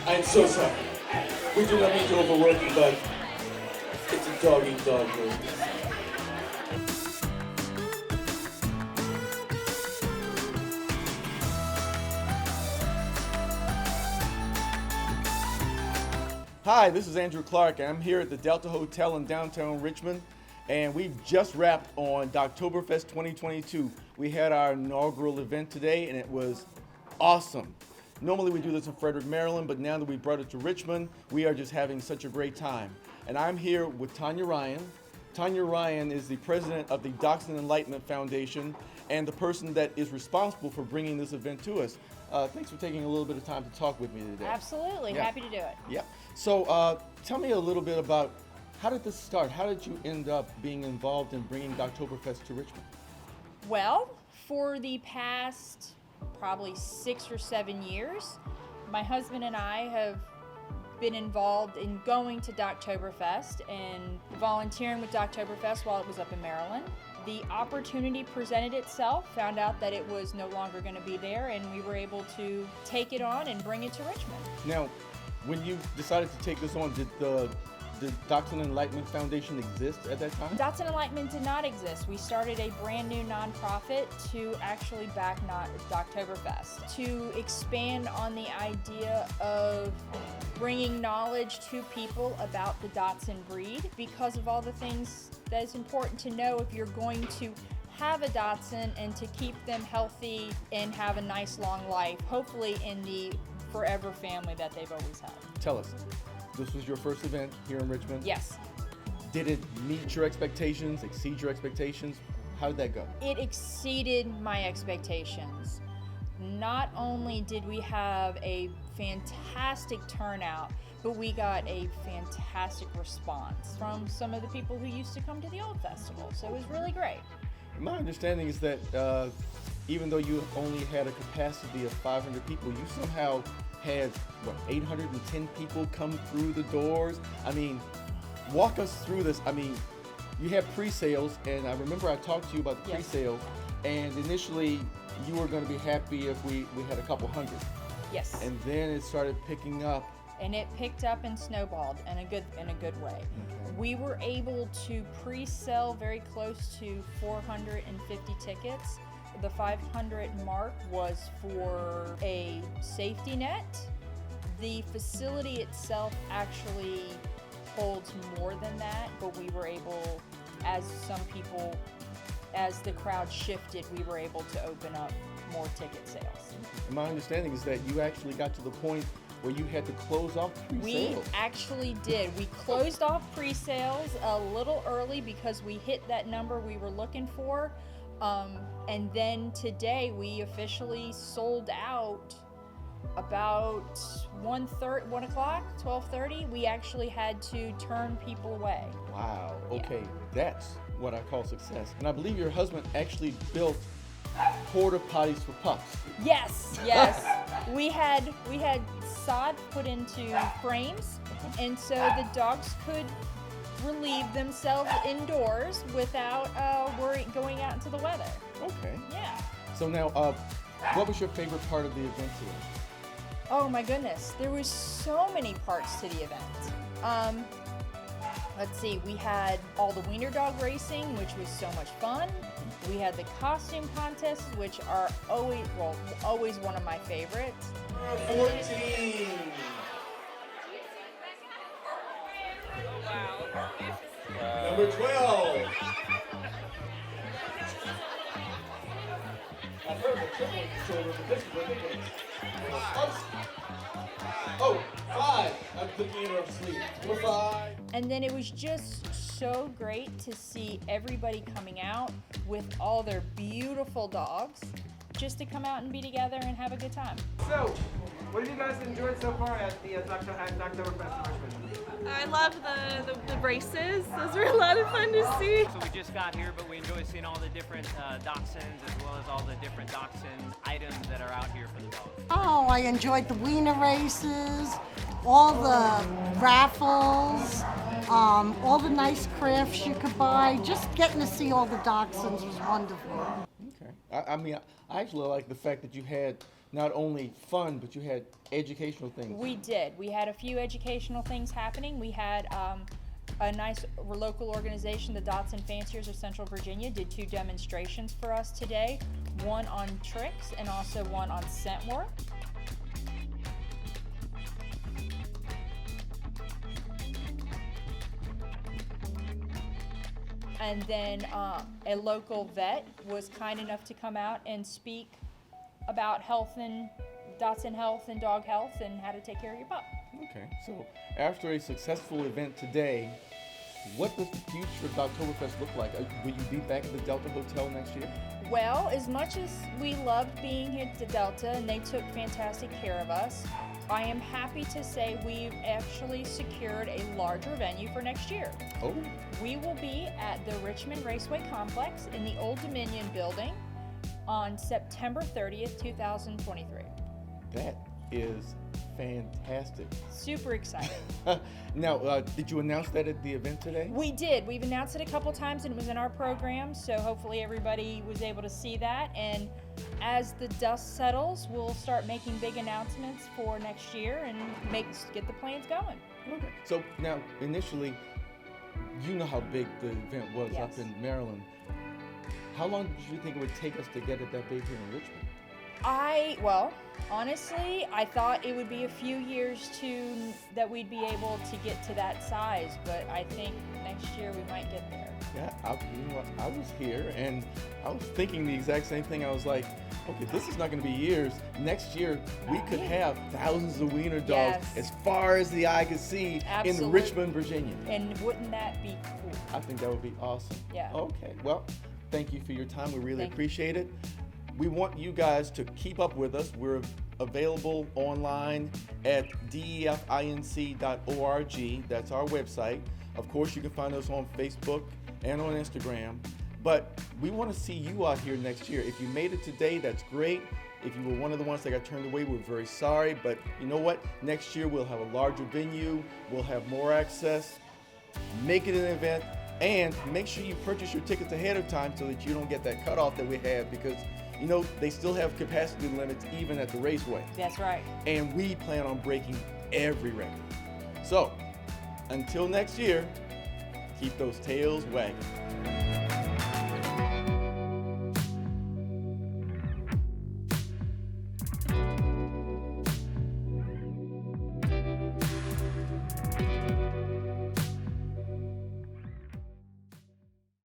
I'm so sorry. We do not mean to overwork you, but it's a dog-eat-dog movie. Hi, this is Andrew Clark, and I'm here at the Delta Hotel in downtown Richmond, and we've just wrapped on Dachtoberfest 2022. We had our inaugural event today, and it was awesome. Normally we do this in Frederick, Maryland, but now that we brought it to Richmond, we are just having such a great time. And I'm here with Tanya Ryan. Tanya Ryan is the president of the Dachshund Enlightenment Foundation and the person that is responsible for bringing this event to us. Thanks for taking a little bit of time to talk with me today. Absolutely, Yeah. happy to do it. Yeah. So tell me a little bit about how did this start? How did you end up being involved in bringing Dachtoberfest to Richmond? Well, for the past probably 6 or 7 years, my husband and I have been involved in going to Dachtoberfest and volunteering with Dachtoberfest while it was up in Maryland. The opportunity presented itself, found out that it was no longer going to be there, and we were able to take it on and bring it to Richmond. Now, when you decided to take this on, did the Dachshund Enlightenment Foundation exist at that time? Dachshund Enlightenment did not exist. We started a brand new nonprofit to actually back Dachtoberfest, to expand on the idea of bringing knowledge to people about the Dachshund breed because of all the things that is important to know if you're going to have a Dachshund and to keep them healthy and have a nice long life, hopefully in the forever family that they've always had. Tell us, this was your first event here in Richmond? Yes. Did it meet your expectations, exceed your expectations? How did that go? It exceeded my expectations. Not only did we have a fantastic turnout, but we got a fantastic response from some of the people who used to come to the old festival. So it was really great. My understanding is that even though you only had a capacity of 500 people, you somehow had, 810 people come through the doors? I mean, walk us through this. I mean, you had pre-sales, and I remember I talked to you about the Yes. pre-sales, and initially you were going to be happy if we had a couple hundred. Yes. And then it started picking up. And it picked up and snowballed in a good way. Okay. We were able to pre-sell very close to 450 tickets. The 500 mark was for a safety net. The facility itself actually holds more than that, but we were able, as the crowd shifted, we were able to open up more ticket sales. My understanding is that you actually got to the point where you had to close off pre-sales. We actually did. We closed off pre-sales a little early because we hit that number we were looking for. And then today we officially sold out about 1 o'clock, 12:30. We actually had to turn people away. Wow. Yeah. Okay, that's what I call success. And I believe your husband actually built porta potties for pups. Yes. we had sod put into frames, and so the dogs could relieve themselves indoors without going out into the weather. Okay. Yeah. So now, what was your favorite part of the event today? Oh my goodness, there was so many parts to the event. Let's see, we had all the wiener dog racing, which was so much fun. We had the costume contests, which are always one of my favorites. 14. Number 12. I've heard the triple children, but this is ridiculous. Oh, 5. I'm thinking of sleep. Number 5. And then it was just so great to see everybody coming out with all their beautiful dogs, just to come out and be together and have a good time. So, what have you guys enjoyed so far at the Dachtoberfest? I love the races. Those were a lot of fun to see. So we just got here, but we enjoy seeing all the different dachshunds as well as all the different dachshund items that are out here for the dogs. Oh, I enjoyed the wiener races, all the raffles, all the nice crafts you could buy. Just getting to see all the dachshunds was wonderful. Okay. I mean, I actually like the fact that you had not only fun, but you had educational things. We did. We had a few educational things happening. We had a nice local organization, the Dotson Fanciers of Central Virginia, did 2 demonstrations for us today, one on tricks and also one on scent work. And then a local vet was kind enough to come out and speak about health and Dotson health and dog health and how to take care of your pup. Okay, so after a successful event today, what does the future of Dachtoberfest look like? Will you be back at the Delta Hotel next year? Well, as much as we loved being here at the Delta and they took fantastic care of us, I am happy to say we've actually secured a larger venue for next year. Oh, We will be at the Richmond Raceway Complex in the Old Dominion building on September 30th, 2023. that is fantastic. Super excited. Now, did you announce that at the event today? We did. We've announced it a couple times and it was in our program, so hopefully everybody was able to see that. And as the dust settles, we'll start making big announcements for next year and get the plans going. Okay. So now, initially, you know how big the event was up Yes. in Maryland. How long did you think it would take us to get it that big here in Richmond? Honestly, I thought it would be a few years that we'd be able to get to that size, but I think next year we might get there. Yeah, you know what? I was here and I was thinking the exact same thing. I was like, okay, this is not going to be years. Next year, we could have thousands of wiener dogs Yes. as far as the eye could see in Absolutely. Richmond, Virginia. And wouldn't that be cool? I think that would be awesome. Yeah. Okay, well, thank you for your time. We really Thank you. appreciate it. We want you guys to keep up with us. We're available online at definc.org. That's our website. Of course, you can find us on Facebook and on Instagram. But we want to see you out here next year. If you made it today, that's great. If you were one of the ones that got turned away, we're very sorry. But you know what? Next year, we'll have a larger venue. We'll have more access. Make it an event. And make sure you purchase your tickets ahead of time so that you don't get that cutoff that we have, because you know they still have capacity limits even at the raceway. That's right. And we plan on breaking every record. So, until next year, keep those tails wagging.